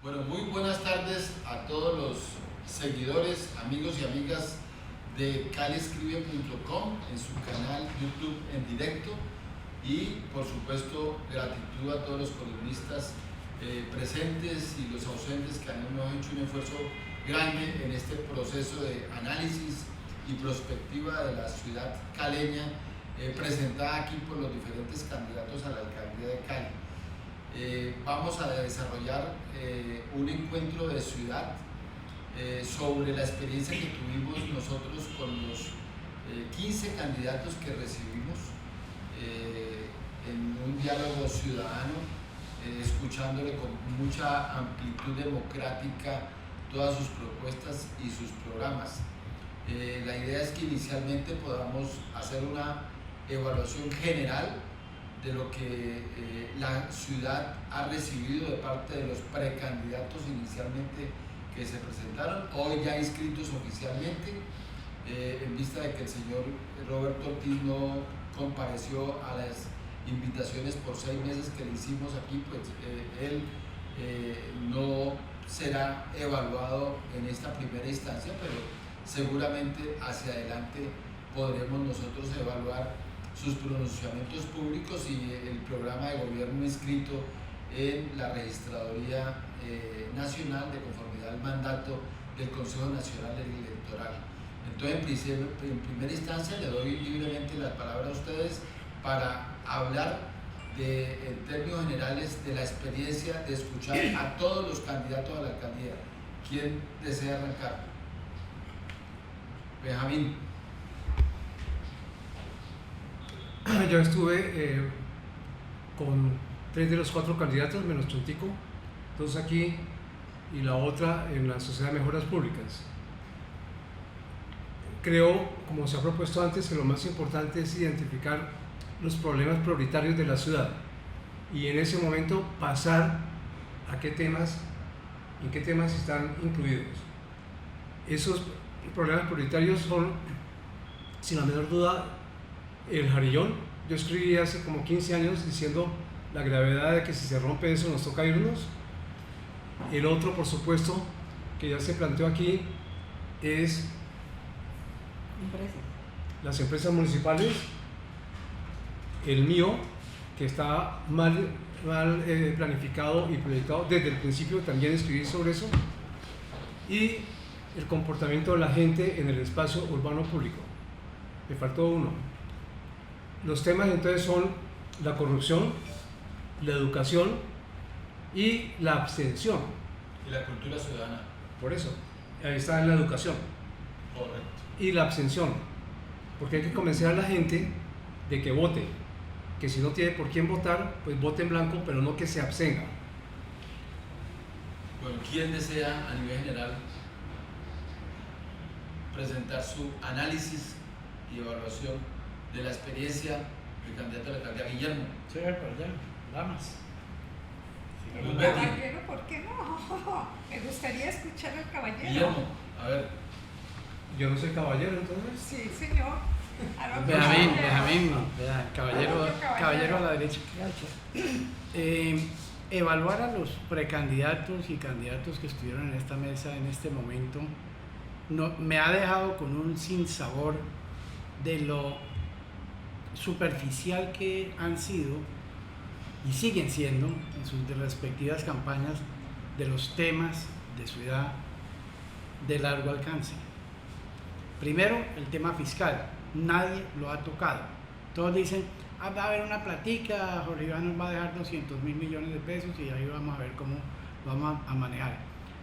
Bueno, muy buenas tardes a todos los seguidores, amigos y amigas de caliescribe.com en su canal YouTube en directo y por supuesto gratitud a todos los columnistas presentes y los ausentes que hemos hecho un esfuerzo grande en este proceso de análisis y prospectiva de la ciudad caleña presentada aquí por los diferentes candidatos a la alcaldía de Cali. Vamos a desarrollar un encuentro de ciudad sobre la experiencia que tuvimos nosotros con los 15 candidatos que recibimos en un diálogo ciudadano, escuchándole con mucha amplitud democrática todas sus propuestas y sus programas. La idea es que inicialmente podamos hacer una evaluación general de lo que la ciudad ha recibido de parte de los precandidatos inicialmente que se presentaron, hoy ya inscritos oficialmente, en vista de que el señor Roberto Ortiz no compareció a las invitaciones por 6 meses que le hicimos aquí, pues él no será evaluado en esta primera instancia, pero seguramente hacia adelante podremos nosotros evaluar sus pronunciamientos públicos y el programa de gobierno inscrito en la Registraduría Nacional de conformidad al mandato del Consejo Nacional Electoral. Entonces, en primera instancia, le doy libremente la palabra a ustedes para hablar en términos generales de la experiencia de escuchar a todos los candidatos a la alcaldía. ¿Quién desea arrancar? Benjamín. Yo estuve con 3 de los 4 candidatos, menos Chontico, 2 aquí y la otra en la Sociedad de Mejoras Públicas. Creo, como se ha propuesto antes, que lo más importante es identificar los problemas prioritarios de la ciudad y en ese momento pasar a en qué temas están incluidos. Esos problemas prioritarios son, sin la menor duda, el Jarillón. Yo escribí hace como 15 años diciendo la gravedad de que si se rompe eso nos toca irnos. El otro, por supuesto, que ya se planteó aquí, es las empresas municipales. El mío, que está mal planificado y proyectado desde el principio, también escribí sobre eso. Y el comportamiento de la gente en el espacio urbano público. Me faltó uno. Los temas entonces son la corrupción, la educación y la abstención. Y la cultura ciudadana. Por eso, ahí está en la educación. Correcto. Y la abstención, porque hay que convencer a la gente de que vote, que si no tiene por quién votar, pues vote en blanco, pero no que se abstenga. Bueno, ¿quién desea a nivel general presentar su análisis y evaluación de la experiencia del candidato a la alcaldía? Guillermo. Sí, pero ya, damas. Caballero, ¿por qué no? Me gustaría escuchar al caballero. Guillermo, a ver. Yo no soy caballero, entonces. Sí, señor. Benjamín, caballero a la derecha. Evaluar a los precandidatos y candidatos que estuvieron en esta mesa en este momento me ha dejado con un sinsabor de lo superficial que han sido y siguen siendo en sus respectivas campañas de los temas de ciudad de largo alcance. Primero, el tema fiscal. Nadie lo ha tocado. Todos dicen, va a haber una platica, Jorge Iván nos va a dejar 200.000 millones de pesos y ahí vamos a ver cómo vamos a manejar.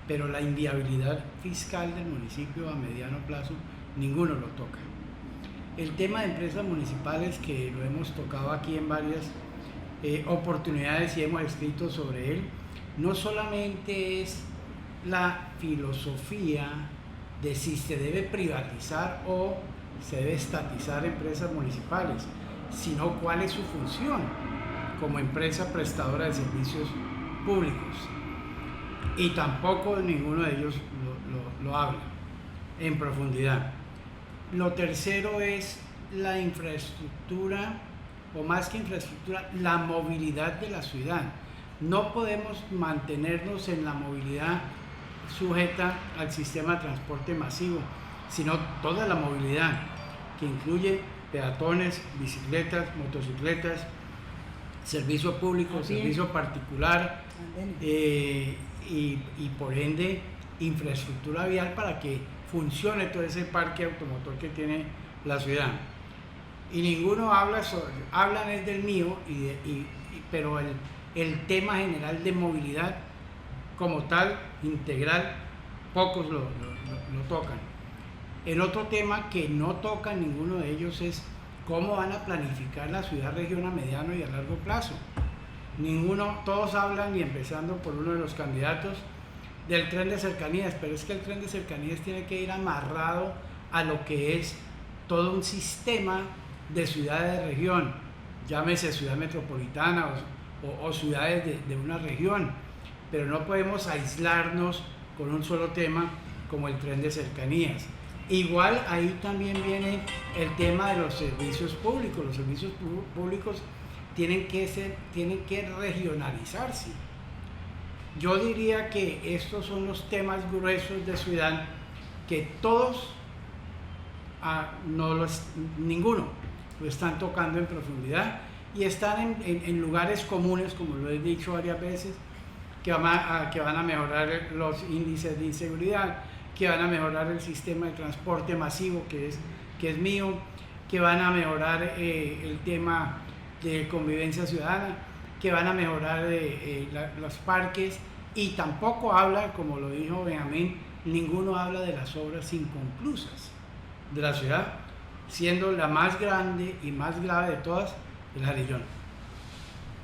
Pero la inviabilidad fiscal del municipio a mediano plazo, ninguno lo toca. El tema de empresas municipales, que lo hemos tocado aquí en varias oportunidades y hemos escrito sobre él, no solamente es la filosofía de si se debe privatizar o se debe estatizar empresas municipales, sino cuál es su función como empresa prestadora de servicios públicos. Y tampoco ninguno de ellos lo habla en profundidad. Lo tercero es la infraestructura, o más que infraestructura, la movilidad de la ciudad. no podemos mantenernos en la movilidad sujeta al sistema de transporte masivo, sino toda la movilidad que incluye peatones, bicicletas, motocicletas, servicio público, servicio particular y por ende infraestructura vial para que funcione todo ese parque automotor que tiene la ciudad. Y ninguno hablan es del mío, pero el tema general de movilidad como tal, integral, pocos lo tocan. El otro tema que no tocan ninguno de ellos es cómo van a planificar la ciudad-región a mediano y a largo plazo. Todos hablan, y empezando por uno de los candidatos, del tren de cercanías, pero es que el tren de cercanías tiene que ir amarrado a lo que es todo un sistema de ciudades de región, llámese ciudad metropolitana o ciudades de una región, pero no podemos aislarnos con un solo tema como el tren de cercanías. Igual ahí también viene el tema de los servicios públicos. Los servicios públicos tienen que regionalizarse. Yo diría que estos son los gruesos de ciudad que todos, ninguno lo están tocando en profundidad y están en lugares comunes, como lo he dicho varias veces, que van a mejorar los índices de inseguridad, que van a mejorar el sistema de transporte masivo que es mío, que van a mejorar el tema de convivencia ciudadana, que van a mejorar los parques, y tampoco habla, como lo dijo Benjamín, ninguno habla de las obras inconclusas de la ciudad, siendo la más grande y más grave de todas el Jarillón.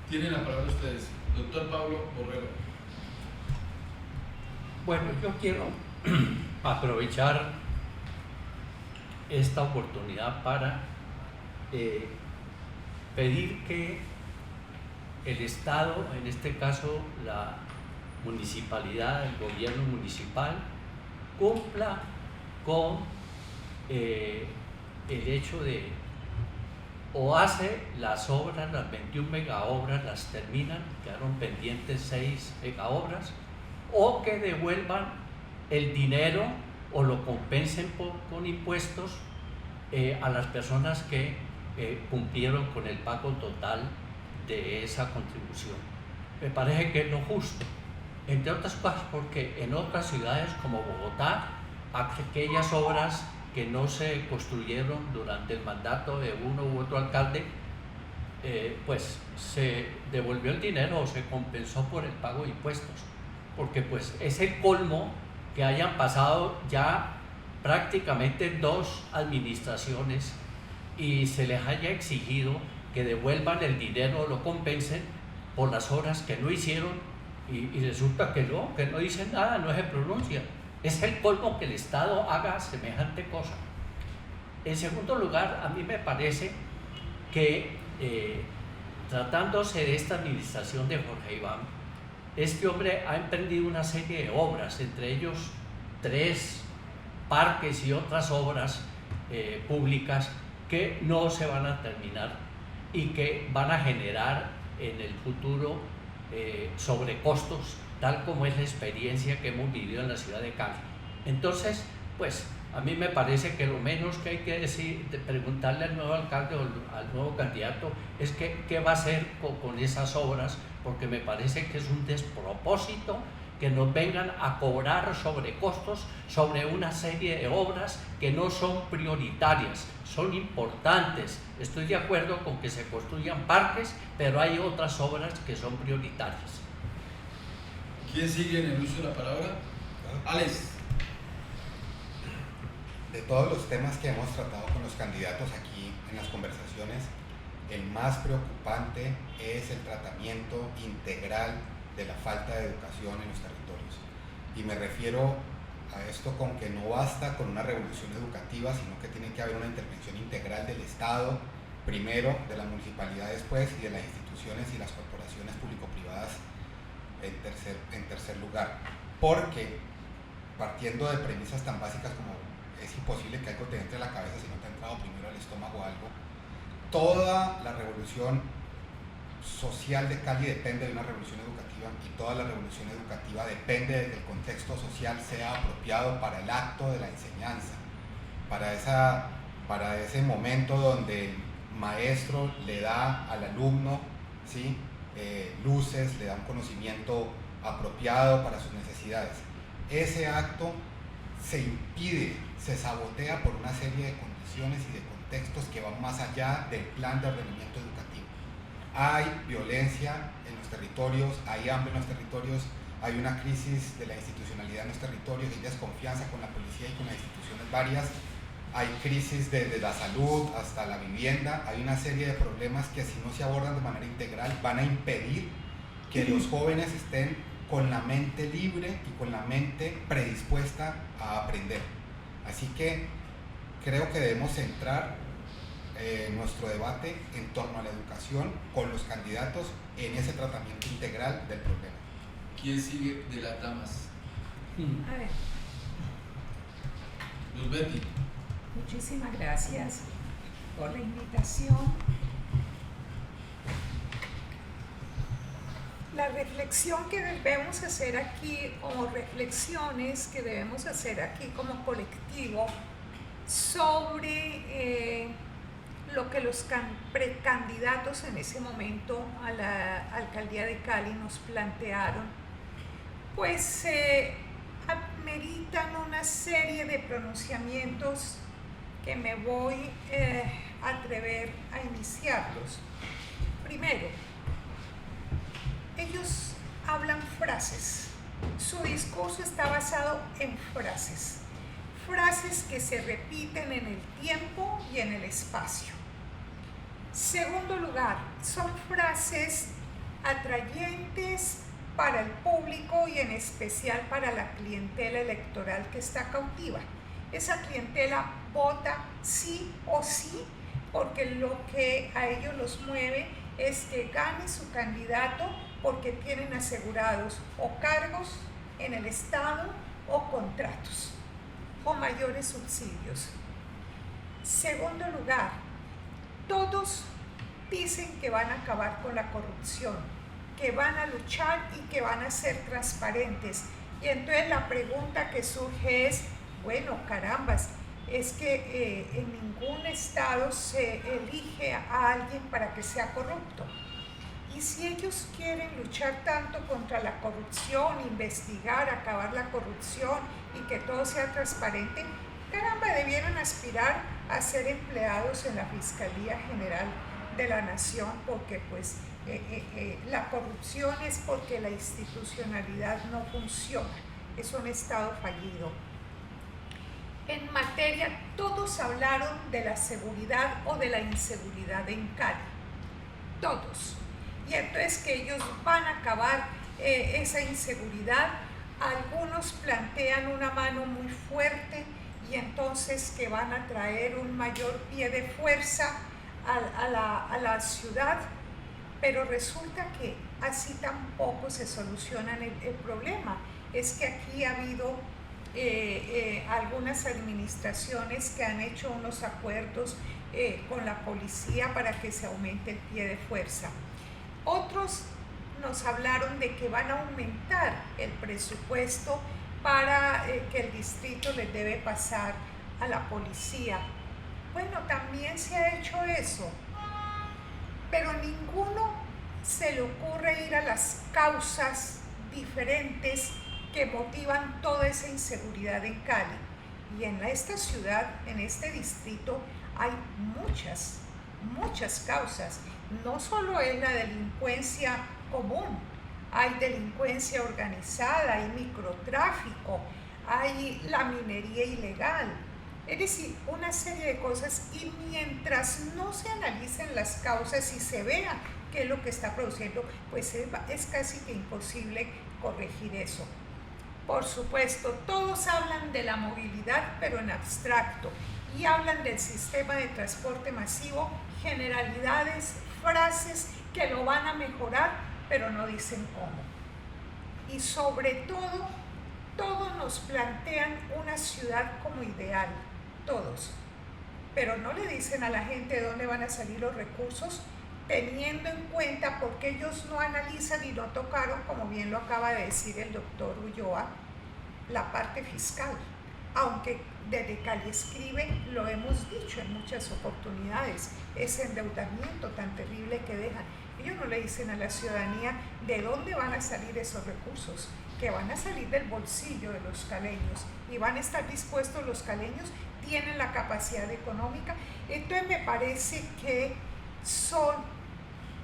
Tienen la palabra ustedes. Doctor Pablo Borrero. Bueno, yo quiero aprovechar esta oportunidad para pedir que el Estado, en este caso la municipalidad, el gobierno municipal, cumpla con el hecho de o hace las obras, las 21 megaobras las terminan, quedaron pendientes 6 megaobras, o que devuelvan el dinero o lo compensen con impuestos a las personas que cumplieron con el pago total de esa contribución. Me parece que es lo justo, entre otras cosas porque en otras ciudades como Bogotá, aquellas obras que no se construyeron durante el mandato de uno u otro alcalde, pues se devolvió el dinero o se compensó por el pago de impuestos, porque pues es el colmo que hayan pasado ya prácticamente 2 administraciones y se les haya exigido que devuelvan el dinero o lo compensen por las obras que no hicieron y resulta que no dicen nada, no se pronuncian. Es el colmo que el Estado haga semejante cosa. En segundo lugar, a mí me parece que tratándose de esta administración de Jorge Iván, este hombre ha emprendido una serie de obras, entre ellos 3 parques y otras obras públicas que no se van a terminar y que van a generar en el futuro sobrecostos, tal como es la experiencia que hemos vivido en la ciudad de Cali. Entonces, pues a mí me parece que lo menos que hay que preguntarle al nuevo alcalde o al nuevo candidato es qué va a hacer con esas obras, porque me parece que es un despropósito que nos vengan a cobrar sobrecostos sobre una serie de obras que no son prioritarias, son importantes. Estoy de acuerdo con que se construyan parques, pero hay otras obras que son prioritarias. ¿Quién sigue en el uso de la palabra? Alex. De todos los temas que hemos tratado con los candidatos aquí en las conversaciones, el más preocupante es el tratamiento integral de la falta de educación en los territorios. Y me refiero a esto con que no basta con una revolución educativa, sino que tiene que haber una intervención integral del Estado, primero, de la municipalidad después, y de las instituciones y las corporaciones público-privadas en tercer lugar. Porque, partiendo de premisas tan básicas como es imposible que algo te entre a la cabeza si no te ha entrado primero al estómago algo, toda la revolución social de Cali depende de una revolución educativa y toda la revolución educativa depende de que el contexto social sea apropiado para el acto de la enseñanza, para ese momento donde el maestro le da al alumno, ¿sí? Luces, le da un conocimiento apropiado para sus necesidades. Ese acto se impide, se sabotea por una serie de condiciones y de contextos que van más allá del plan de ordenamiento educativo. Hay violencia en los territorios, hay hambre en los territorios, hay una crisis de la institucionalidad en los territorios, hay desconfianza con la policía y con las instituciones varias, hay crisis desde la salud hasta la vivienda, hay una serie de problemas que si no se abordan de manera integral van a impedir que los jóvenes estén con la mente libre y con la mente predispuesta a aprender. Así que creo que debemos centrar nuestro debate en torno a la educación con los candidatos en ese tratamiento integral del problema. ¿Quién sigue de las damas? A ver, Luz Betty. muchísimas gracias por la invitación. La reflexión que debemos hacer aquí, o reflexiones que debemos hacer aquí como colectivo sobre lo que los precandidatos en ese momento a la alcaldía de Cali nos plantearon, pues ameritan una serie de pronunciamientos que me voy a atrever a iniciarlos. Primero, ellos hablan frases. Su discurso está basado en frases. Frases que se repiten en el tiempo y en el espacio. Segundo lugar, son frases atrayentes para el público y en especial para la clientela electoral que está cautiva. Esa clientela vota sí o sí porque lo que a ellos los mueve es que gane su candidato porque tienen asegurados o cargos en el Estado o contratos o mayores subsidios. Segundo lugar, todos dicen que van a acabar con la corrupción, que van a luchar y que van a ser transparentes. Y entonces la pregunta que surge es, bueno, carambas, es que en ningún estado se elige a alguien para que sea corrupto. Y si ellos quieren luchar tanto contra la corrupción, investigar, acabar la corrupción y que todo sea transparente, caramba, debieran aspirar a ser empleados en la Fiscalía General de la Nación, porque pues la corrupción es porque la institucionalidad no funciona, es un estado fallido. En materia, todos hablaron de la seguridad o de la inseguridad en Cali, todos. Y entonces que ellos van a acabar esa inseguridad. Algunos plantean una mano muy fuerte y entonces que van a traer un mayor pie de fuerza a la ciudad, pero resulta que así tampoco se soluciona el problema. Es que aquí ha habido algunas administraciones que han hecho unos acuerdos con la policía para que se aumente el pie de fuerza. Otros nos hablaron de que van a aumentar el presupuesto para que el distrito les debe pasar a la policía. Bueno, también se ha hecho eso, pero ninguno se le ocurre ir a las causas diferentes que motivan toda esa inseguridad en Cali. Y en esta ciudad, en este distrito, hay muchas causas. No solo es la delincuencia común, hay delincuencia organizada, hay microtráfico, hay la minería ilegal, es decir, una serie de cosas, y mientras no se analicen las causas y se vea qué es lo que está produciendo, pues es casi que imposible corregir eso. Por supuesto, todos hablan de la movilidad, pero en abstracto, y hablan del sistema de transporte masivo, generalidades, frases que lo van a mejorar, pero no dicen cómo. Y sobre todo, todos nos plantean una ciudad como ideal, todos, pero no le dicen a la gente de dónde van a salir los recursos teniendo en cuenta, porque ellos no analizan y no tocaron, como bien lo acaba de decir el doctor Ulloa, la parte fiscal, aunque desde Cali Escribe lo hemos dicho en muchas oportunidades, ese endeudamiento tan terrible que dejan. Ellos no le dicen a la ciudadanía de dónde van a salir esos recursos, que van a salir del bolsillo de los caleños y van a estar dispuestos los caleños, tienen la capacidad económica. Entonces me parece que son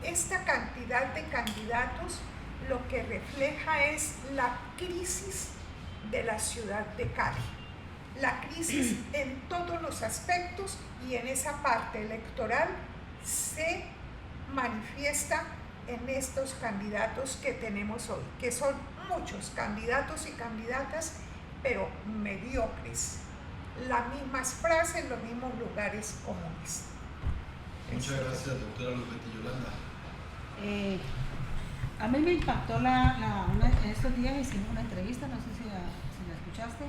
esta cantidad de candidatos lo que refleja es la crisis de la ciudad de Cali, la crisis en todos los aspectos, y en esa parte electoral se manifiesta en estos candidatos que tenemos hoy, que son muchos candidatos y candidatas, pero mediocres, las mismas frases, los mismos lugares comunes. Muchas gracias, doctora Lupeti. Yolanda. A mí me impactó en estos días hicimos una entrevista, no sé si la escuchaste,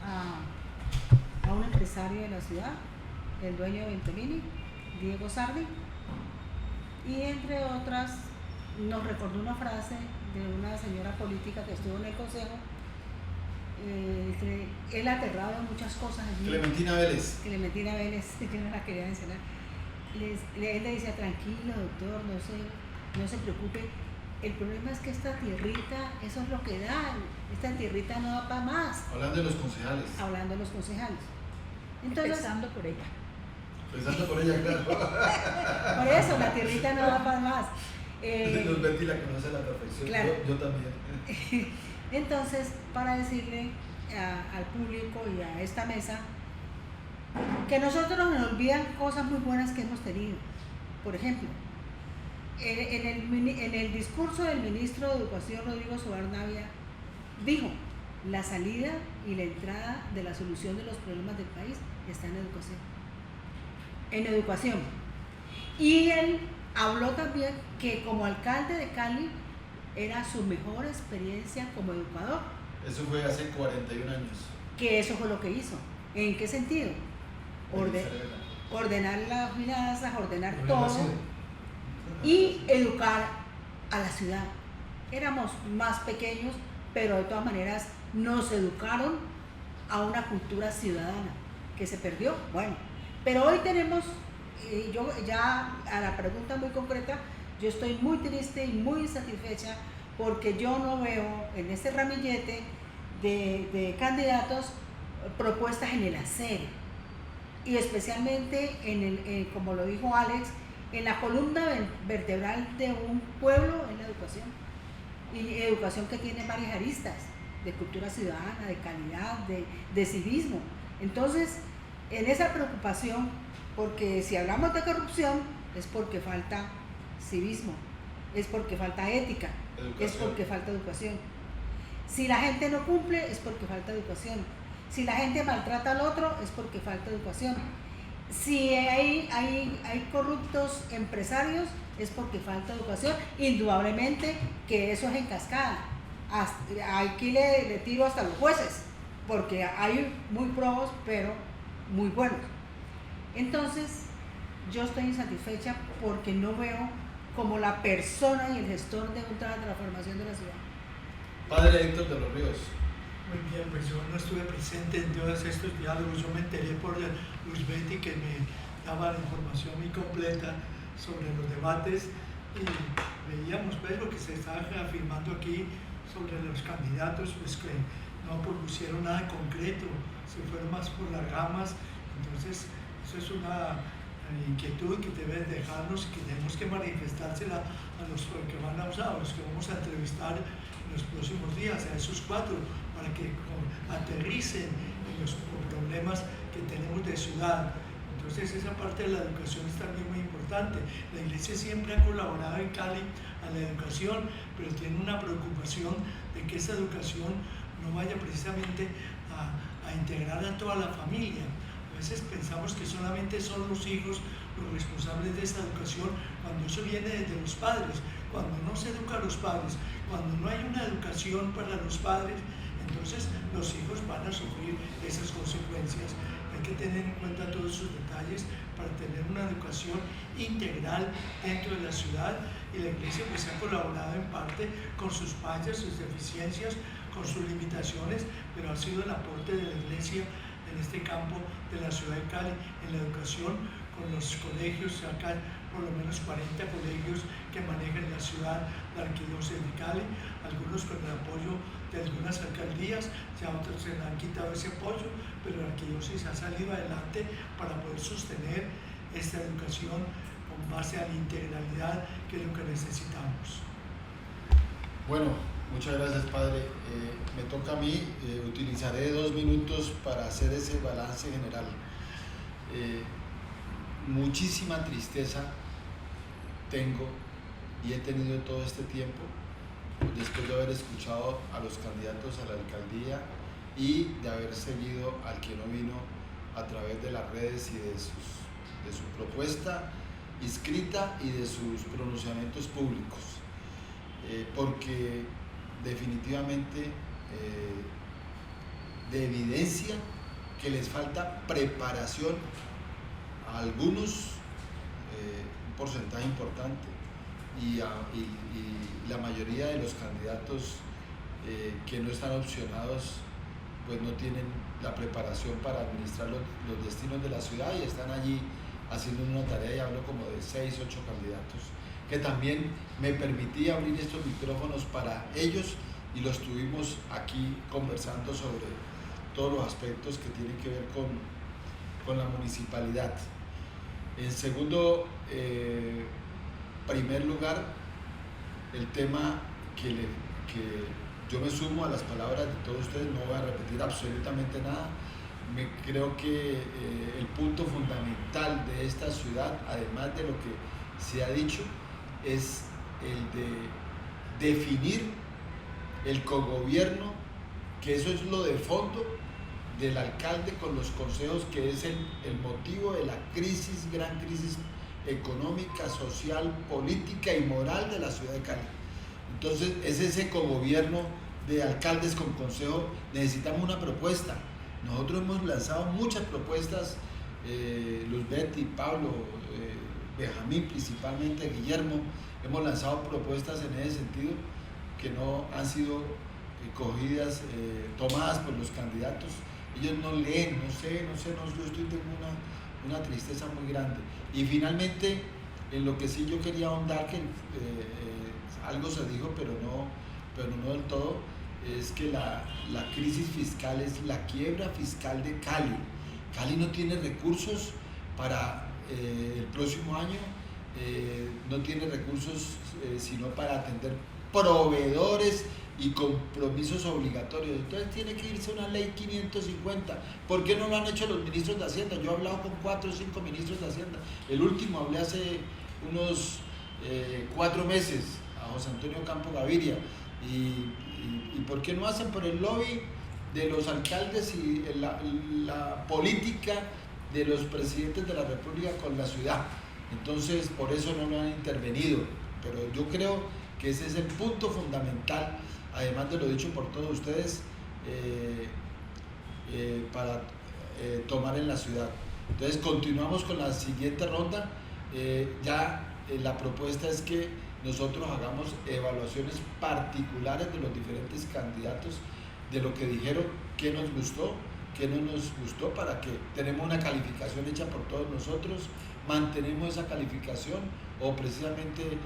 a un empresario de la ciudad, el dueño de Ventolini, Diego Sardi, y entre otras nos recordó una frase de una señora política que estuvo en el consejo, que él aterrado de muchas cosas allí. Clementina Vélez, que no la quería mencionar. Él le decía, tranquilo doctor, no se preocupe, el problema es que esta tierrita, eso es lo que dan, esta tierrita no da para más. hablando de los concejales. Entonces, Empezando por ella. Empezando por ella, claro. por eso, la tierrita no da para más. Lupeti la conoce a la perfección, claro. yo también. Entonces, para decirle al público y a esta mesa que nosotros nos olvidan cosas muy buenas que hemos tenido. Por ejemplo, en el discurso del ministro de Educación, Rodrigo Sobar Navia, dijo: la salida y la entrada de la solución de los problemas del país está en educación. Y él habló también que como alcalde de Cali era su mejor experiencia como educador. Eso fue hace 41 años. Que eso fue lo que hizo. ¿En qué sentido? Ordenar las finanzas, ordenar todo y educar a la ciudad. Éramos más pequeños, pero de todas maneras nos educaron a una cultura ciudadana que se perdió. Bueno, pero hoy tenemos, yo ya a la pregunta muy concreta, yo estoy muy triste y muy insatisfecha porque yo no veo en este ramillete de candidatos propuestas en el hacer, y especialmente como lo dijo Alex, en la columna vertebral de un pueblo es la educación, y educación que tiene varias aristas, de cultura ciudadana, de calidad, de civismo. Entonces, en esa preocupación, porque si hablamos de corrupción es porque falta civismo, es porque falta ética, es porque falta educación. Si la gente no cumple es porque falta educación. Si la gente maltrata al otro es porque falta educación. Si hay corruptos empresarios es porque falta educación. Indudablemente que eso es en cascada. Aquí le tiro hasta los jueces, porque hay muy probos pero muy buenos. Entonces yo estoy insatisfecha porque no veo como la persona y el gestor de una transformación de la ciudad. Padre Héctor de los Ríos. Muy bien, pues yo no estuve presente en todos estos diálogos, yo me enteré por Luz Betty que me daba la información muy completa sobre los debates, y veíamos pues lo que se estaba afirmando aquí sobre los candidatos, pues que no propusieron nada concreto, se fueron más por las ramas. Entonces eso es una inquietud que debe dejarnos y que tenemos que manifestársela a los que van a usar, a los que vamos a entrevistar en los próximos días, a esos 4, para que aterricen en los problemas que tenemos de ciudad. Entonces esa parte de la educación es también muy importante. La Iglesia siempre ha colaborado en Cali a la educación, pero tiene una preocupación de que esa educación no vaya precisamente a integrar a toda la familia. A veces pensamos que solamente son los hijos los responsables de esa educación, cuando eso viene desde los padres. Cuando no se educa a los padres, cuando no hay una educación para los padres, entonces los hijos van a sufrir esas consecuencias. Hay que tener en cuenta todos esos detalles para tener una educación integral dentro de la ciudad, y la Iglesia pues ha colaborado en parte con sus fallas, sus deficiencias, con sus limitaciones, pero ha sido el aporte de la Iglesia en este campo de la ciudad de Cali, en la educación, con los colegios. Acá por lo menos 40 colegios que manejan la ciudad, la arquidiócesis de Cali, algunos con el apoyo de algunas alcaldías, ya otros se han quitado ese apoyo, pero la arquidiócesis ha salido adelante para poder sostener esta educación con base a la integralidad, que es lo que necesitamos. Bueno, muchas gracias, padre. Me toca a mí, utilizaré 2 minutos para hacer ese balance general. Muchísima tristeza tengo y he tenido todo este tiempo después de haber escuchado a los candidatos a la alcaldía y de haber seguido al que no vino a través de las redes y de su propuesta escrita y de sus pronunciamientos públicos, porque definitivamente de evidencia que les falta preparación a algunos, un porcentaje importante, y la mayoría de los candidatos que no están opcionados pues no tienen la preparación para administrar los destinos de la ciudad y están allí haciendo una tarea, y hablo como de 6, 8 candidatos, que también me permití abrir estos micrófonos para ellos y los tuvimos aquí conversando sobre todos los aspectos que tienen que ver con la municipalidad. En segundo primer lugar, el tema que yo me sumo a las palabras de todos ustedes, no voy a repetir absolutamente nada. Creo que el punto fundamental de esta ciudad, además de lo que se ha dicho, es el de definir el cogobierno, que eso es lo de fondo del alcalde con los consejos, que es el motivo de la crisis, gran crisis económica, social, política y moral de la ciudad de Cali. Entonces es ese cogobierno de alcaldes con consejo. Necesitamos una propuesta. Nosotros hemos lanzado muchas propuestas, Luz Betty, Pablo, Benjamín, principalmente Guillermo, hemos lanzado propuestas en ese sentido que no han sido cogidas, tomadas por los candidatos. Ellos no leen, no sé, yo tengo una tristeza muy grande. Y finalmente, en lo que sí yo quería ahondar, que algo se dijo, pero no del todo, es que la crisis fiscal es la quiebra fiscal de Cali. Cali no tiene recursos para el próximo año, no tiene recursos sino para atender proveedores y compromisos obligatorios. Entonces tiene que irse una ley 550. ¿Por qué no lo han hecho los ministros de Hacienda? Yo he hablado con 4 o 5 ministros de Hacienda. El último hablé hace unos 4 meses a José Antonio Campo Gaviria. ¿Y por qué no hacen? Por el lobby de los alcaldes y la política de los presidentes de la República con la ciudad. Entonces por eso no lo han intervenido. Pero yo creo que ese es el punto fundamental, además de lo dicho por todos ustedes, para tomar en la ciudad. Entonces continuamos con la siguiente ronda. La propuesta es que nosotros hagamos evaluaciones particulares de los diferentes candidatos, de lo que dijeron, qué nos gustó, qué no nos gustó, para que tenemos una calificación hecha por todos nosotros, mantenemos esa calificación o precisamente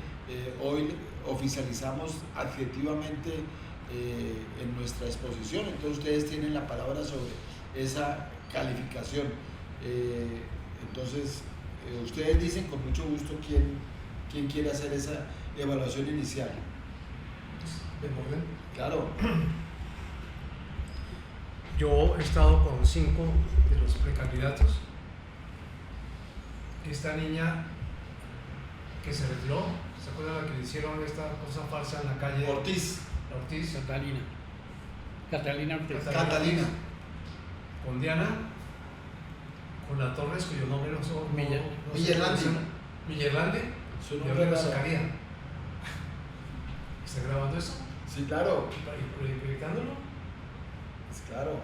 hoy oficializamos adjetivamente en nuestra exposición. Entonces ustedes tienen la palabra sobre esa calificación. Entonces ustedes dicen con mucho gusto quién quiere hacer esa evaluación inicial. ¿De orden? Claro. Yo he estado con 5 de los precandidatos. Esta niña que se retiró, ¿se acuerdan la que le hicieron esta cosa falsa en la calle? Ortiz. Catalina Ortiz. Catalina. Con Diana, con la Torres, cuyo nombre no sé. Millerlande. Su Yo nombre lo era sacaría. ¿Está grabando eso? Sí, claro. ¿Y proyectándolo? Claro.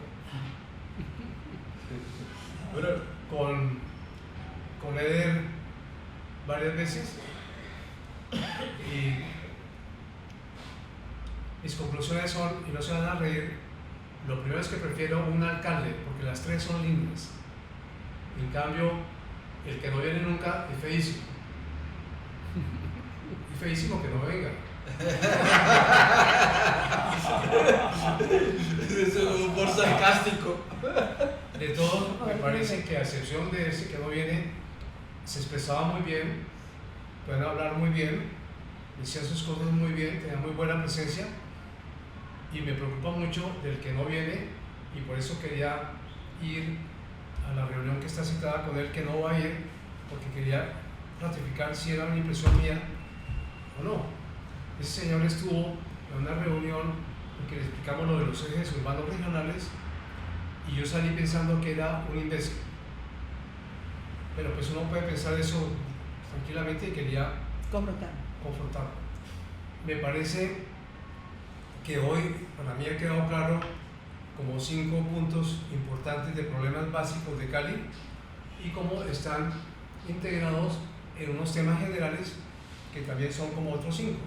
Bueno, con Eder varias veces y mis conclusiones son, y no se van a reír, lo primero es que prefiero un alcalde porque las tres son lindas. En cambio, el que no viene nunca es feísimo. Y feísimo que no venga. Es un humor sarcástico. De todo, me parece que a excepción de ese que no viene, se expresaba muy bien, pueden hablar muy bien, decían sus cosas muy bien, tenían muy buena presencia, y me preocupa mucho del que no viene, y por eso quería ir a la reunión que está citada con él, que no va a ir, porque quería ratificar si era una impresión mía o no. Ese señor estuvo en una reunión en que le explicamos lo de los ejes urbanos regionales, y yo salí pensando que era un imbécil. Pero pues uno puede pensar eso tranquilamente y quería confrontarlo. Me parece que hoy para mí ha quedado claro como 5 puntos importantes de problemas básicos de Cali y cómo están integrados en unos temas generales que también son como otros 5.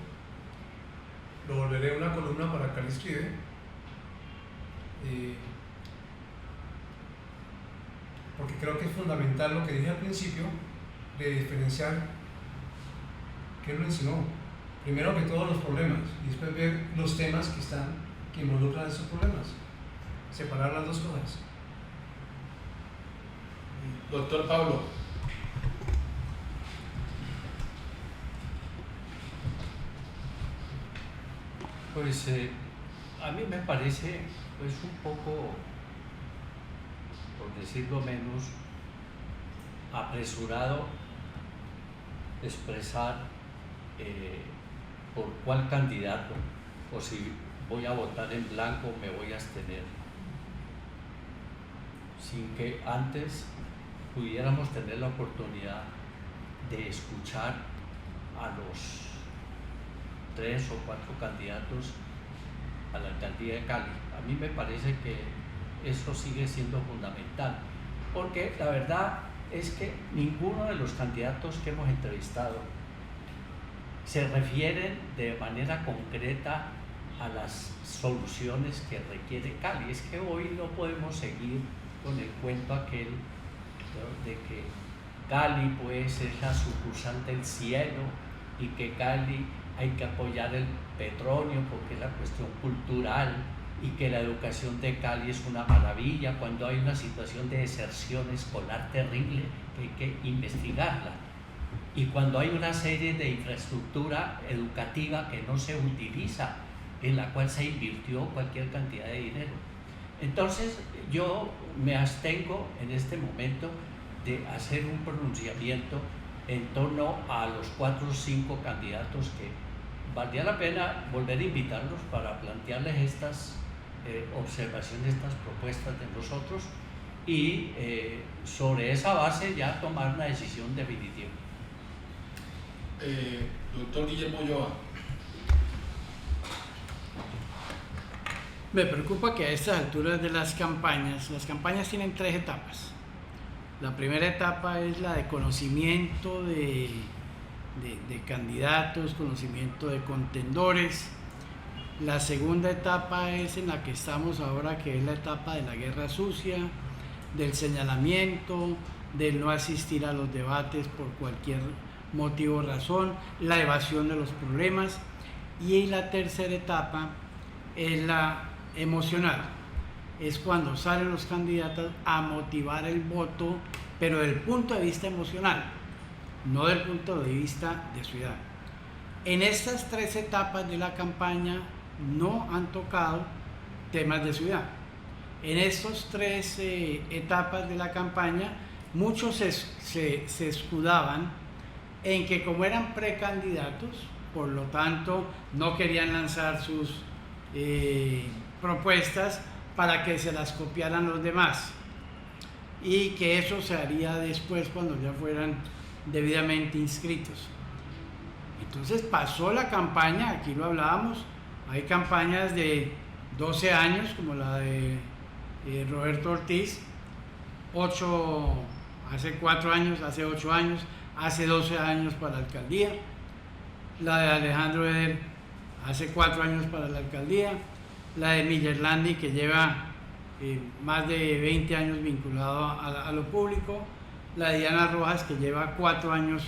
Lo volveré una columna para Cali Escribe. Porque creo que es fundamental lo que dije al principio de diferenciar qué lo enseñó. Primero que todos los problemas y después ver los temas que involucran esos problemas. Separar las dos cosas. Doctor Pablo. Pues a mí me parece pues un poco, por decirlo menos, apresurado expresar por cuál candidato o si voy a votar en blanco o me voy a abstener, sin que antes pudiéramos tener la oportunidad de escuchar a los 3 o 4 candidatos a la alcaldía de Cali. A mí me parece que eso sigue siendo fundamental, porque la verdad es que ninguno de los candidatos que hemos entrevistado se refieren de manera concreta a las soluciones que requiere Cali. Es que hoy no podemos seguir con el cuento aquel, ¿no?, de que Cali pues es la sucursal del cielo y que Cali hay que apoyar el petróleo porque es la cuestión cultural y que la educación de Cali es una maravilla cuando hay una situación de deserción escolar terrible que hay que investigarla, y cuando hay una serie de infraestructura educativa que no se utiliza, en la cual se invirtió cualquier cantidad de dinero. Entonces yo me abstengo en este momento de hacer un pronunciamiento en torno a los 4 o 5 candidatos que valdría la pena volver a invitarlos para plantearles estas observaciones, estas propuestas de nosotros, y sobre esa base ya tomar una decisión definitiva. Doctor Guillermo Ulloa. Me preocupa que a estas alturas de las campañas tienen 3 etapas. La primera etapa es la de conocimiento de candidatos, conocimiento de contendores. La segunda etapa es en la que estamos ahora, que es la etapa de la guerra sucia, del señalamiento, del no asistir a los debates por cualquier motivo o razón, la evasión de los problemas. Y la tercera etapa es la emocional. Es cuando salen los candidatos a motivar el voto, pero desde el punto de vista emocional, no del punto de vista de ciudad. En estas 3 etapas de la campaña no han tocado temas de ciudad. En estas 3 etapas de la campaña, muchos se escudaban en que como eran precandidatos, por lo tanto no querían lanzar sus propuestas para que se las copiaran los demás, y que eso se haría después cuando ya fueran debidamente inscritos. Entonces pasó la campaña, aquí lo hablábamos, hay campañas de 12 años como la de Roberto Ortiz, hace 4 años, hace 8 años, hace 12 años para la alcaldía. La de Alejandro Eder, hace 4 años para la alcaldía. La de Miller Landi, que lleva más de 20 años vinculado a lo público. La de Diana Rojas, que lleva 4 años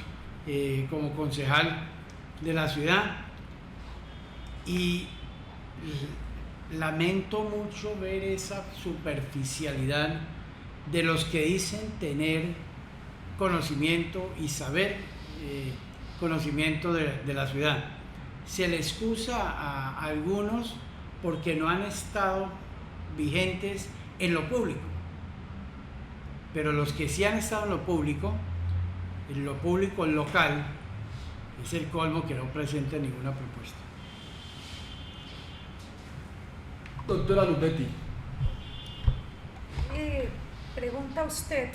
como concejal de la ciudad. Y lamento mucho ver esa superficialidad de los que dicen tener conocimiento y saber conocimiento de la ciudad. Se le excusa a algunos porque no han estado vigentes en lo público, pero los que sí han estado en lo público local, es el colmo que no presenta ninguna propuesta. Doctora Luzbetti. Pregunta usted,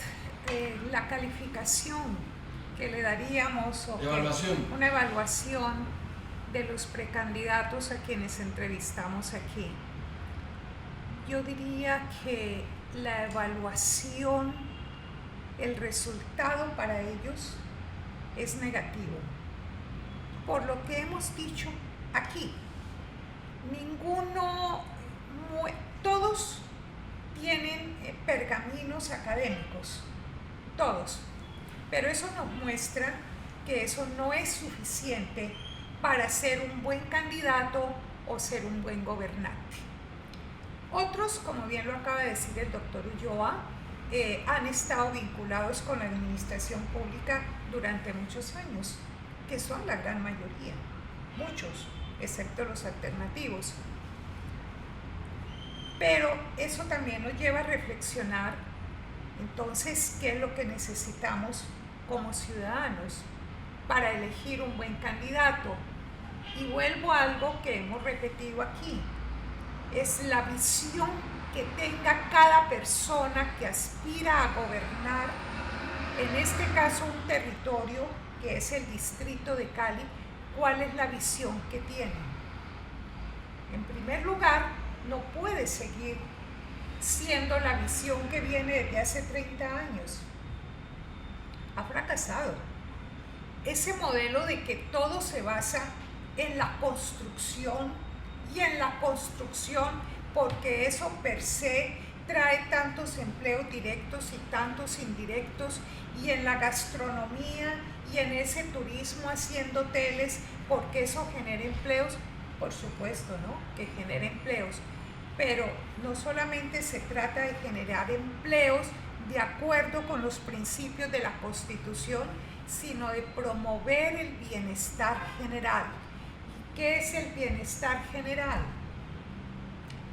la calificación que le daríamos o una evaluación de los precandidatos a quienes entrevistamos aquí. Yo diría que la evaluación, el resultado para ellos es negativo. Por lo que hemos dicho aquí, todos tienen pergaminos académicos, todos, pero eso nos muestra que eso no es suficiente para ser un buen candidato o ser un buen gobernante. Otros, como bien lo acaba de decir el doctor Ulloa, han estado vinculados con la administración pública durante muchos años, que son la gran mayoría, muchos, excepto los alternativos. Pero eso también nos lleva a reflexionar, entonces, qué es lo que necesitamos como ciudadanos para elegir un buen candidato. Y vuelvo a algo que hemos repetido aquí, es la visión que tenga cada persona que aspira a gobernar, en este caso un territorio que es el distrito de Cali, cuál es la visión que tiene. En primer lugar, no puede seguir siendo la visión que viene desde hace 30 años. Ha fracasado. Ese modelo de que todo se basa en la construcción y en la construcción porque eso per se trae tantos empleos directos y tantos indirectos, y en la gastronomía y en ese turismo haciendo hoteles porque eso genera empleos, por supuesto, ¿no? Que genera empleos. Pero no solamente se trata de generar empleos de acuerdo con los principios de la Constitución, sino de promover el bienestar general. ¿Qué es el bienestar general?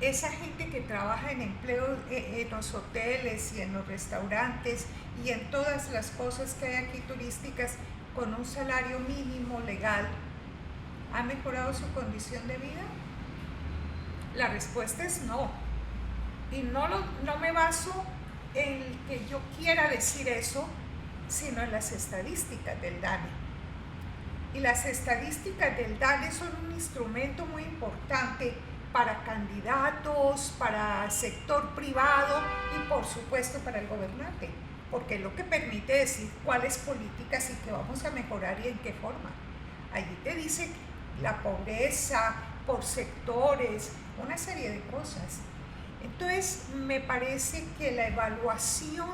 Esa gente que trabaja en empleo en los hoteles y en los restaurantes y en todas las cosas que hay aquí turísticas con un salario mínimo legal, ¿ha mejorado su condición de vida? La respuesta es no. Y no me baso en que yo quiera decir eso, sino en las estadísticas del DANE. Y las estadísticas del DANE son un instrumento muy importante para candidatos, para sector privado y por supuesto para el gobernante, porque es lo que permite decir cuáles políticas y qué vamos a mejorar y en qué forma. Allí te dice la pobreza por sectores, una serie de cosas. Entonces me parece que la evaluación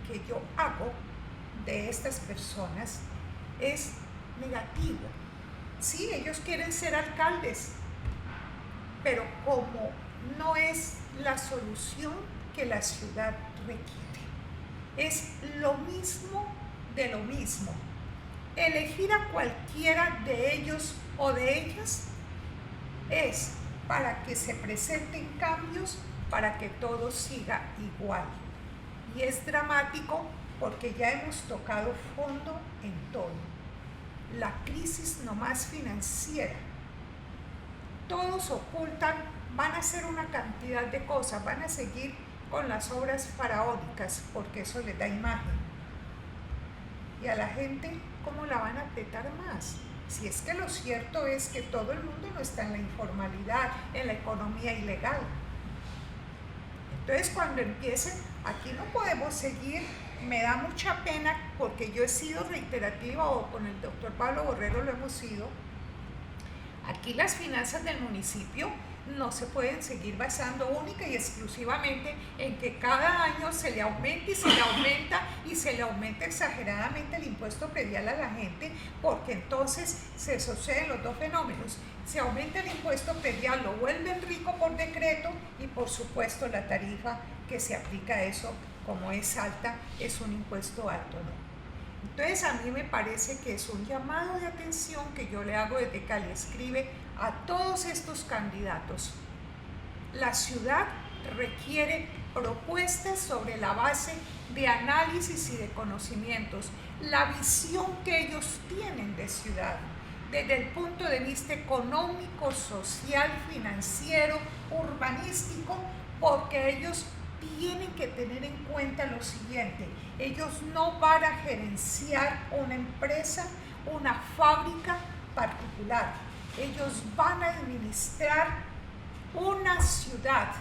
que yo hago de estas personas es negativo. Sí, ellos quieren ser alcaldes, pero como no es la solución que la ciudad requiere. Es lo mismo de lo mismo. Elegir a cualquiera de ellos o de ellas es para que se presenten cambios, para que todo siga igual. Y es dramático porque ya hemos tocado fondo en todo. La crisis no más financiera. Todos ocultan, van a hacer una cantidad de cosas, van a seguir con las obras faraónicas porque eso les da imagen. Y a la gente, ¿cómo la van a apretar más? Si es que lo cierto es que todo el mundo no está en la informalidad, en la economía ilegal. Entonces cuando empiecen, aquí no podemos seguir, me da mucha pena porque yo he sido reiterativa, o con el doctor Pablo Borrero lo hemos sido. Aquí las finanzas del municipio no se pueden seguir basando única y exclusivamente en que cada año se le aumenta y se le aumenta y se le aumenta exageradamente el impuesto predial a la gente, porque entonces se suceden los dos fenómenos. Se aumenta el impuesto predial, lo vuelven rico por decreto, y por supuesto la tarifa que se aplica a eso, como es alta, es un impuesto alto, ¿no? Entonces a mí me parece que es un llamado de atención que yo le hago desde Cali Escribe a todos estos candidatos. La ciudad requiere propuestas sobre la base de análisis y de conocimientos, la visión que ellos tienen de ciudad, desde el punto de vista económico, social, financiero, urbanístico, porque ellos tienen que tener en cuenta lo siguiente: ellos no van a gerenciar una empresa, una fábrica particular, ellos van a administrar una ciudad,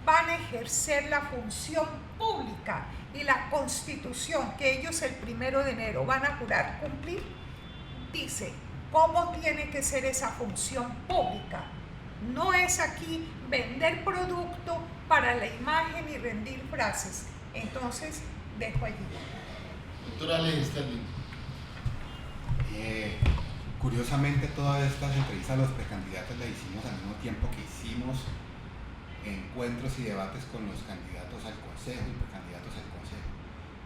van a ejercer la función pública, y la Constitución que ellos el 1 de enero van a jurar cumplir, dice cómo tiene que ser esa función pública. No es aquí vender producto para la imagen y rendir frases. Entonces, dejo allí. Doctora Alex Sterling. Curiosamente, todas estas entrevistas a los precandidatos las hicimos al mismo tiempo que hicimos encuentros y debates con los candidatos al consejo y precandidatos al consejo.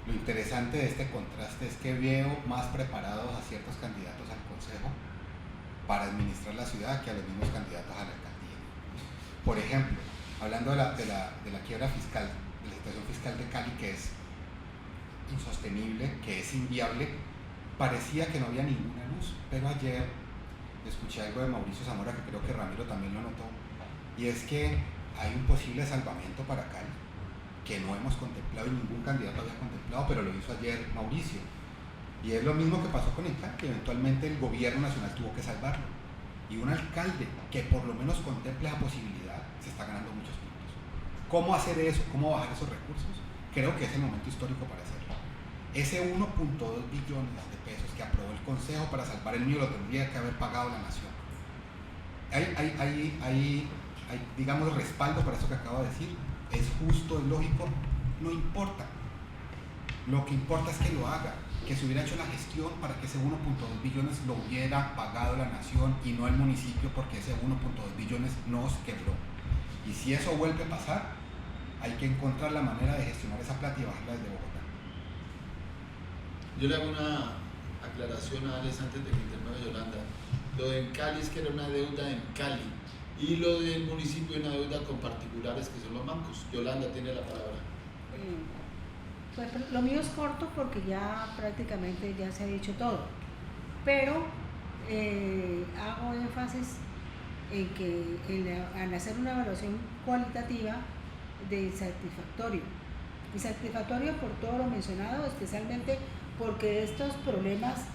Lo interesante de este contraste es que veo más preparados a ciertos candidatos al consejo para administrar la ciudad que a los mismos candidatos a la alcaldía. Por ejemplo, hablando de la quiebra fiscal, de la situación fiscal de Cali, que es insostenible, que es inviable, parecía que no había ninguna luz, pero ayer escuché algo de Mauricio Zamora, que creo que Ramiro también lo notó, y es que hay un posible salvamento para Cali, que no hemos contemplado y ningún candidato había contemplado, pero lo hizo ayer Mauricio. Y es lo mismo que pasó con el Cali, que eventualmente el gobierno nacional tuvo que salvarlo. Y un alcalde que por lo menos contemple esa posibilidad se está ganando muchos puntos. ¿Cómo hacer eso? ¿Cómo bajar esos recursos? Creo que es el momento histórico para hacerlo. Ese 1.2 billones de pesos que aprobó el Consejo para salvar el mío lo tendría que haber pagado la nación. Hay digamos, respaldo para eso que acabo de decir. Es justo, es lógico, no importa. Lo que importa es que lo haga, que se hubiera hecho la gestión para que ese 1.2 billones lo hubiera pagado la nación y no el municipio, porque ese 1.2 billones nos quebró. Y si eso vuelve a pasar, hay que encontrar la manera de gestionar esa plata y bajarla desde Bogotá. Yo le hago una aclaración a Alex antes de que intervenga Yolanda. Lo de en Cali es que era una deuda en Cali, y lo del municipio es una deuda con particulares que son los bancos. Yolanda tiene la palabra. Pues lo mío es corto porque ya prácticamente ya se ha dicho todo, pero hago énfasis en que en hacer una evaluación cualitativa de insatisfactorio por todo lo mencionado, especialmente porque estos problemas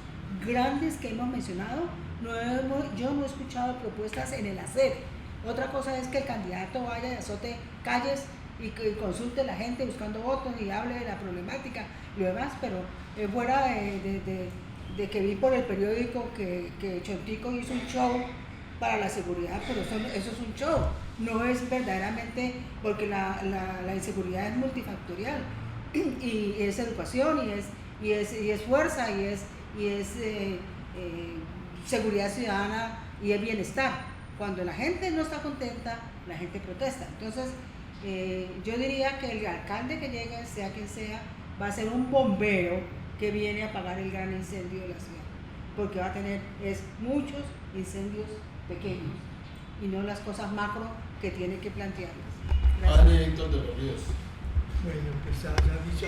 grandes que hemos mencionado, yo no he escuchado propuestas en el hacer. Otra cosa es que el candidato vaya y azote calles y que consulte a la gente buscando votos y hable de la problemática y lo demás, pero fuera de que vi por el periódico que Chontico hizo un show para la seguridad, pero eso es un show, no es verdaderamente, porque la inseguridad es multifactorial y es educación y es fuerza y es seguridad ciudadana y es bienestar. Cuando la gente no está contenta, la gente protesta. Entonces, yo diría que el alcalde que llegue, sea quien sea, va a ser un bombero que viene a apagar el gran incendio de la ciudad, porque va a tener muchos incendios pequeños y no las cosas macro que tiene que plantearlas. Padre Héctor de los Ríos. Bueno, pues ya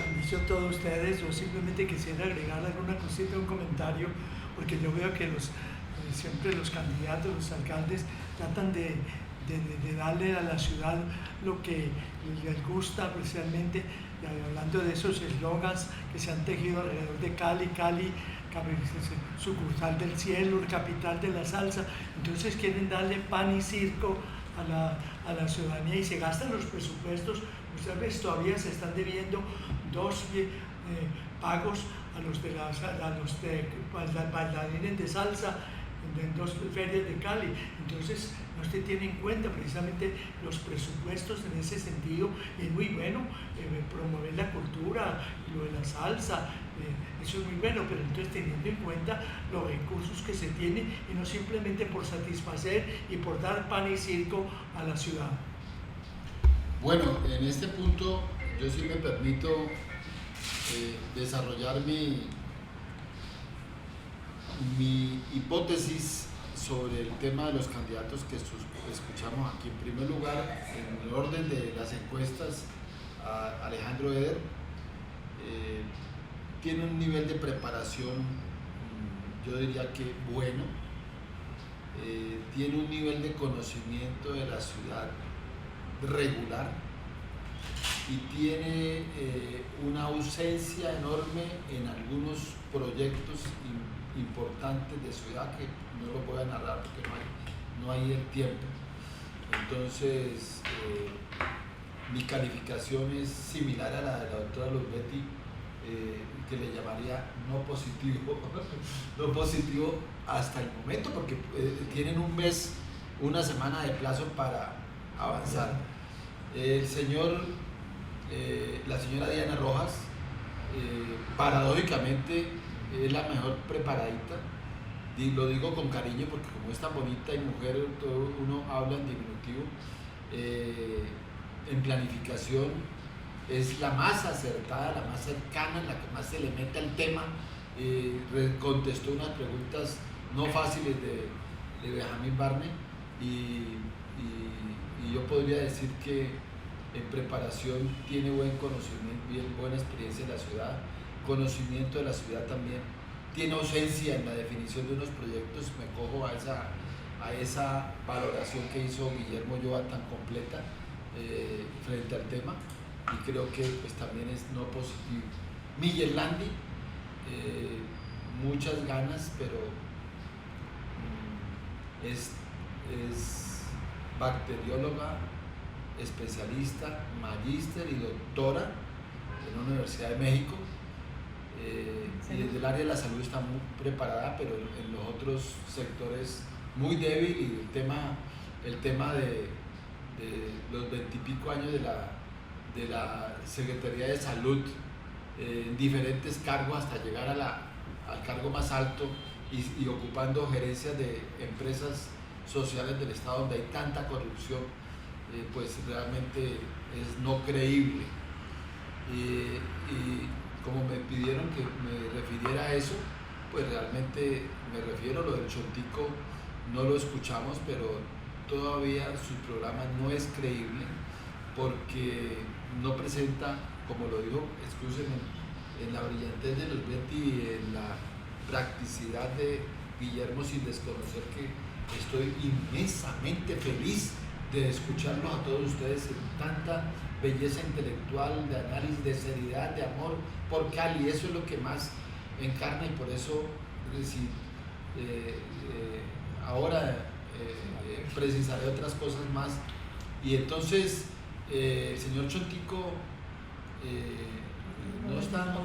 han dicho todos ustedes. Yo simplemente quisiera agregar alguna cosita, un comentario, porque yo veo que siempre los candidatos, los alcaldes, tratan de darle a la ciudad lo que les gusta, especialmente hablando de esos eslogans que se han tejido alrededor de Cali, sucursal del cielo, capital de la salsa. Entonces quieren darle pan y circo a la ciudadanía y se gastan los presupuestos. Muchas veces todavía se están debiendo 2 pagos a los bailarines de salsa en 2 ferias de Cali. Entonces no se tiene en cuenta precisamente los presupuestos en ese sentido, y es muy bueno promover la cultura y lo de la salsa, eso es muy bueno, pero entonces teniendo en cuenta los recursos que se tienen y no simplemente por satisfacer y por dar pan y circo a la ciudad. Bueno, en este punto yo sí me permito desarrollar mi hipótesis sobre el tema de los candidatos que escuchamos aquí. En primer lugar, en el orden de las encuestas, Alejandro Eder tiene un nivel de preparación, yo diría que bueno, tiene un nivel de conocimiento de la ciudad regular y tiene una ausencia enorme en algunos proyectos importantes de ciudad que no lo voy a narrar porque no hay el tiempo. Entonces, mi calificación es similar a la de la doctora Luzbetti, que le llamaría no positivo, no positivo hasta el momento, porque tienen un mes, una semana de plazo para avanzar. La señora Diana Rojas, paradójicamente, es la mejor preparadita, y lo digo con cariño porque como es tan bonita y mujer, todo uno habla en diminutivo. En planificación es la más acertada, la más cercana, la que más se le mete al tema. Contestó unas preguntas no fáciles de Benjamín Barney y yo podría decir que en preparación tiene buen conocimiento, buena experiencia en la ciudad, conocimiento de la ciudad también, tiene ausencia en la definición de unos proyectos. Me cojo a esa valoración que hizo Guillermo Ulloa tan completa frente al tema, y creo que pues también es no positivo. Miguel Landi, muchas ganas, pero es bacterióloga, especialista, magíster y doctora en la Universidad de México, y desde el área de la salud está muy preparada, pero en los otros sectores muy débil, y el tema de los 20 y pico años de la Secretaría de Salud, en diferentes cargos hasta llegar al cargo más alto y ocupando gerencias de empresas sociales del Estado donde hay tanta corrupción, pues realmente es no creíble. Y como me pidieron que me refiriera a eso, pues realmente me refiero. Lo del Chontico no lo escuchamos, pero todavía su programa no es creíble porque no presenta, como lo dijo, excúsenme, en la brillantez de Luzbetti y en la practicidad de Guillermo, sin desconocer que estoy inmensamente feliz de escucharlos a todos ustedes en tanta belleza intelectual, de análisis, de seriedad, de amor por Cali. Eso es lo que más encarna, y por eso ahora precisaré otras cosas más. Y entonces el señor Chontico no está,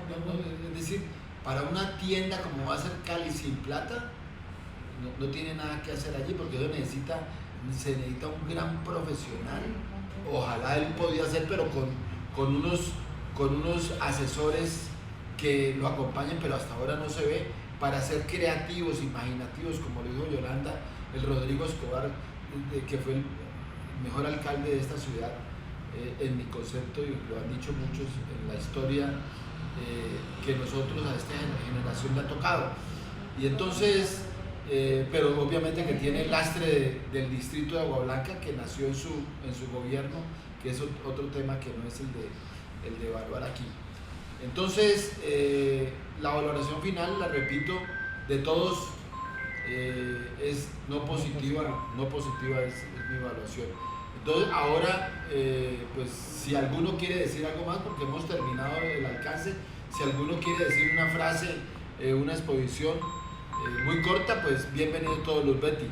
es decir, para una tienda como va a ser Cali sin plata, no tiene nada que hacer allí, porque eso se necesita un gran profesional. Ojalá él podía hacer, pero con unos asesores que lo acompañen, pero hasta ahora no se ve, para ser creativos, imaginativos, como lo dijo Yolanda, el Rodrigo Escobar, que fue el mejor alcalde de esta ciudad, en mi concepto, y lo han dicho muchos en la historia, que nosotros a esta generación le ha tocado. Y entonces, pero obviamente que tiene el lastre del distrito de Agua Blanca, que nació en su gobierno, que es otro tema que no es el de evaluar aquí. Entonces, la valoración final, la repito, de todos es no positiva es mi evaluación. Entonces, ahora, pues si alguno quiere decir algo más, porque hemos terminado el alcance, si alguno quiere decir una frase, una exposición muy corta, pues bienvenido todos los Betty.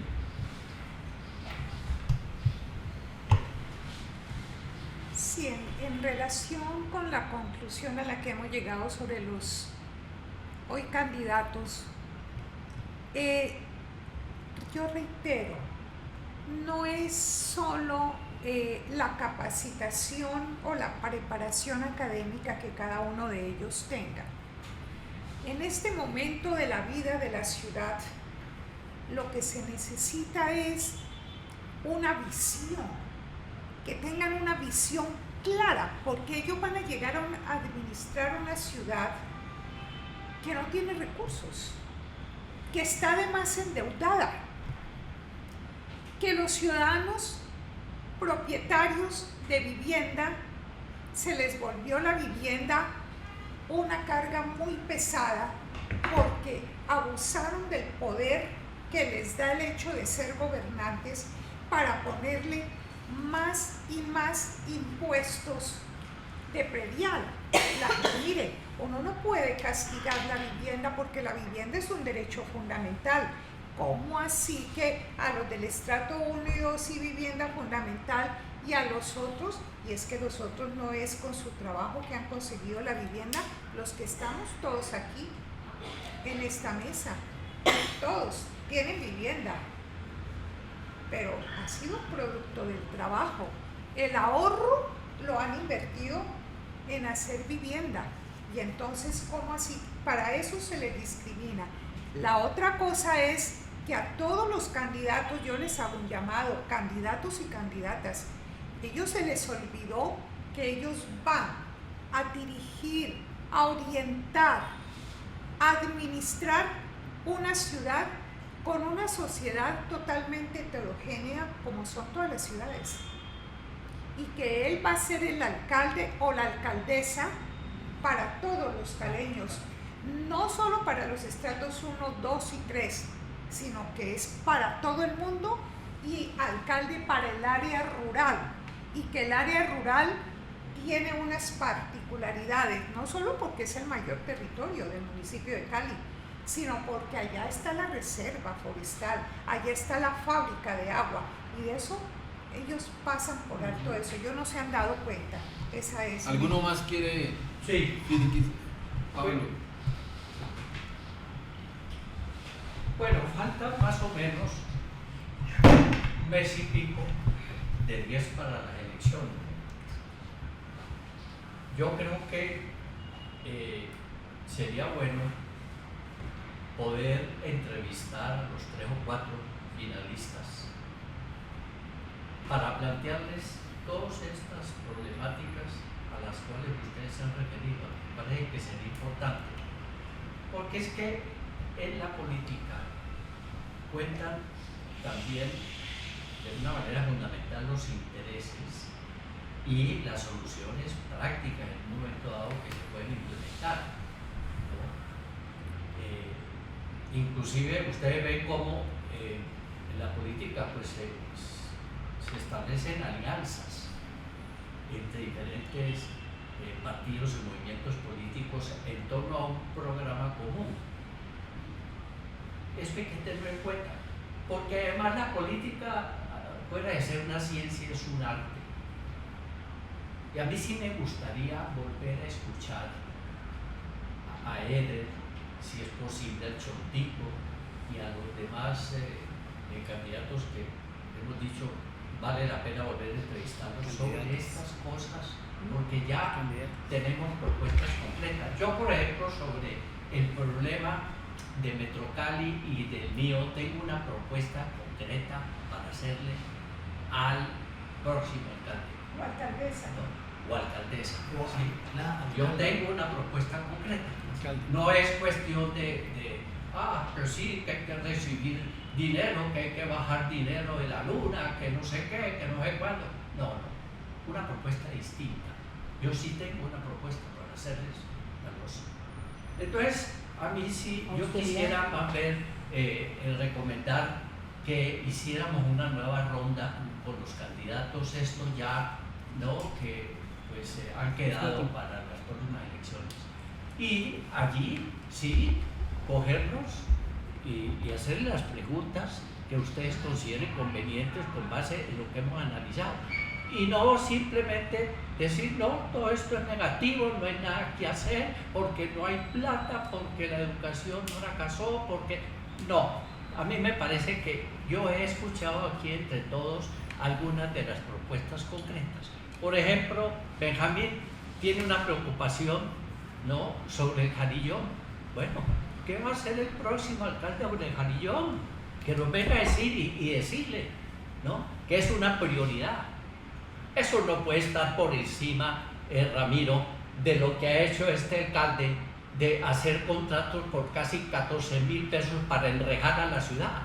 Sí, en relación con la conclusión a la que hemos llegado sobre los hoy candidatos, yo reitero, no es solo la capacitación o la preparación académica que cada uno de ellos tenga. En este momento de la vida de la ciudad, lo que se necesita es una visión, que tengan una visión clara, porque ellos van a llegar a administrar una ciudad que no tiene recursos, que está además endeudada, que los ciudadanos propietarios de vivienda se les volvió la vivienda una carga muy pesada porque abusaron del poder que les da el hecho de ser gobernantes para ponerle más y más impuestos de predial. Mire, uno no puede castigar la vivienda porque la vivienda es un derecho fundamental. ¿Cómo así que a los del estrato 1 y 2 y vivienda fundamental y a los otros? Y es que los otros no es con su trabajo que han conseguido la vivienda. Los que estamos todos aquí en esta mesa, todos tienen vivienda, pero ha sido producto del trabajo. El ahorro lo han invertido en hacer vivienda. Y entonces, ¿cómo así? Para eso se les discrimina. La otra cosa es que a todos los candidatos, yo les hago un llamado, candidatos y candidatas, ellos se les olvidó que ellos van a dirigir, a orientar, a administrar una ciudad con una sociedad totalmente heterogénea como son todas las ciudades. Y que él va a ser el alcalde o la alcaldesa para todos los caleños, no solo para los estratos 1, 2 y 3, sino que es para todo el mundo y alcalde para el área rural. Y que el área rural tiene unas particularidades, no solo porque es el mayor territorio del municipio de Cali, sino porque allá está la reserva forestal, allá está la fábrica de agua, y de eso ellos pasan por alto eso, ellos no se han dado cuenta. Esa es. ¿Alguno más quiere? Sí. Pablo. Bueno, falta más o menos un mes y pico de 10 para las elecciones. Yo creo que sería bueno poder entrevistar a los 3 o 4 finalistas para plantearles todas estas problemáticas a las cuales ustedes se han referido. Me parece que sería importante, porque es que en la política cuentan también de una manera fundamental los intereses y las soluciones prácticas en un momento dado que se pueden implementar, ¿no? Inclusive ustedes ven cómo en la política pues se establecen alianzas entre diferentes partidos y movimientos políticos en torno a un programa común. Eso hay que tenerlo en cuenta, porque además la política, fuera de ser una ciencia, es un arte. Y a mí sí me gustaría volver a escuchar a Eder, si es posible, al Chontico y a los demás candidatos que hemos dicho vale la pena volver a entrevistarlos sobre estas cosas, porque ya tenemos propuestas completas. Yo, por ejemplo, sobre el problema de Metrocali y del mío, tengo una propuesta concreta para hacerle al próximo alcalde. O alcaldesa. O alcaldesa. Sí. Yo tengo una propuesta concreta. No es cuestión pero sí que hay que recibir dinero, que hay que bajar dinero de la luna, que no sé qué, que no sé cuándo. No, una propuesta distinta. Yo sí tengo una propuesta para hacerles la cosa. Entonces, a mí sí, yo quisiera más ver, recomendar que hiciéramos una nueva ronda con los candidatos, estos ya, ¿no?, que pues han quedado para las próximas elecciones. Y allí sí, cogerlos y hacerles las preguntas que ustedes consideren convenientes con base en lo que hemos analizado. Y no simplemente decir, no, todo esto es negativo, no hay nada que hacer, porque no hay plata, porque la educación no la casó, porque... No, a mí me parece que yo he escuchado aquí entre todos algunas de las propuestas concretas. Por ejemplo, Benjamín tiene una preocupación, ¿no?, sobre el Jarillón. Bueno, ¿qué va a hacer el próximo alcalde sobre el Jarillón? Que nos venga a decir y decirle, ¿no?, que es una prioridad. Eso no puede estar por encima, Ramiro, de lo que ha hecho este alcalde de hacer contratos por casi 14.000 pesos para enrejar a la ciudad.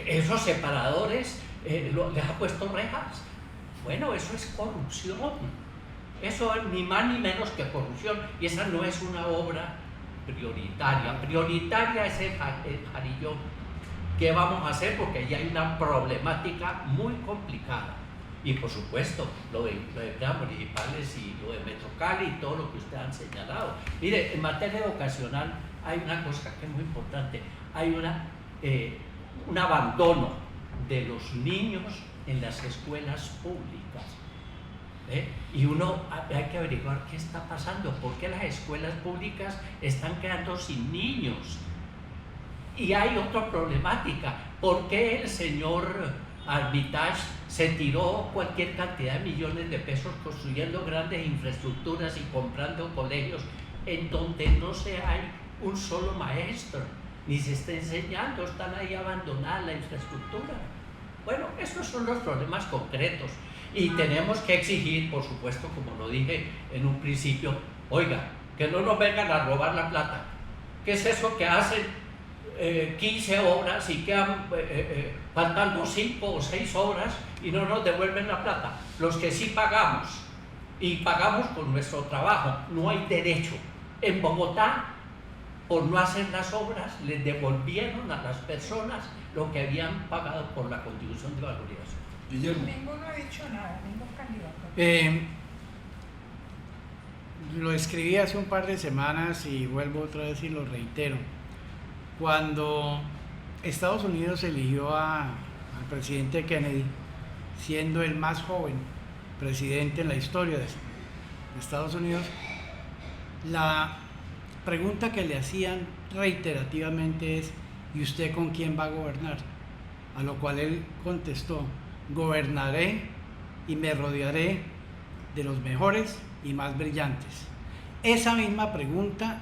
Esos separadores les ha puesto rejas. Bueno, eso es corrupción. Eso es ni más ni menos que corrupción. Y esa no es una obra prioritaria. Prioritaria es el Jarillón. ¿Qué vamos a hacer? Porque ya hay una problemática muy complicada. Y por supuesto, lo de empleados municipales y lo de Metrocali y todo lo que ustedes han señalado. Mire, en materia educacional hay una cosa que es muy importante. Hay un abandono de los niños en las escuelas públicas. Y uno hay que averiguar qué está pasando, por qué las escuelas públicas están quedando sin niños. Y hay otra problemática, ¿por qué el señor Armitage se tiró cualquier cantidad de millones de pesos construyendo grandes infraestructuras y comprando colegios en donde no hay un solo maestro, ni se está enseñando, están ahí abandonadas la infraestructura? Bueno, esos son los problemas concretos y tenemos que exigir, por supuesto, como lo dije en un principio, oiga, que no nos vengan a robar la plata. ¿Qué es eso que hacen 15 horas y quedan faltando 5 o 6 horas y no nos devuelven la plata? Los que sí pagamos y pagamos con nuestro trabajo, no hay derecho. En Bogotá, por no hacer las obras, les devolvieron a las personas lo que habían pagado por la contribución de valorización. Guillermo. Ninguno ha dicho nada, ningún candidato. Lo escribí hace un par de semanas y vuelvo otra vez y lo reitero. Cuando Estados Unidos eligió al presidente Kennedy, siendo el más joven presidente en la historia de Estados Unidos, la pregunta que le hacían reiterativamente es: ¿y usted con quién va a gobernar? A lo cual él contestó: gobernaré y me rodearé de los mejores y más brillantes. Esa misma pregunta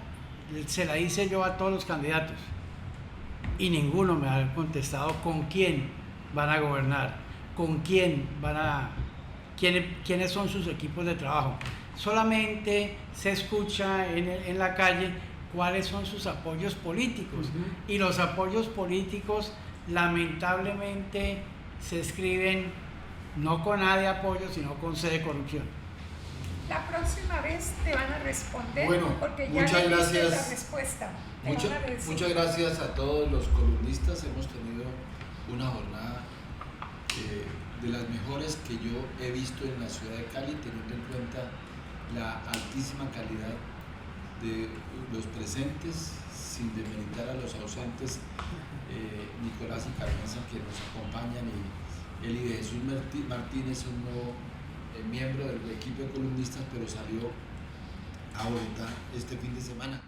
se la hice yo a todos los candidatos y ninguno me ha contestado con quién van a gobernar, con quién quiénes son sus equipos de trabajo. Solamente se escucha en la calle cuáles son sus apoyos políticos, y los apoyos políticos lamentablemente se escriben no con A de apoyo, sino con C de corrupción. La próxima vez te van a responder, Bueno, porque ya muchas le diste gracias. la respuesta. Muchas gracias a todos los columnistas. Hemos tenido una jornada de las mejores que yo he visto en la ciudad de Cali, teniendo en cuenta la altísima calidad de los presentes, sin demeritar a los ausentes, Nicolás y Carmenza, que nos acompañan, y Eli de Jesús Martínez, un nuevo miembro del equipo de columnistas, pero salió a Bogotá este fin de semana.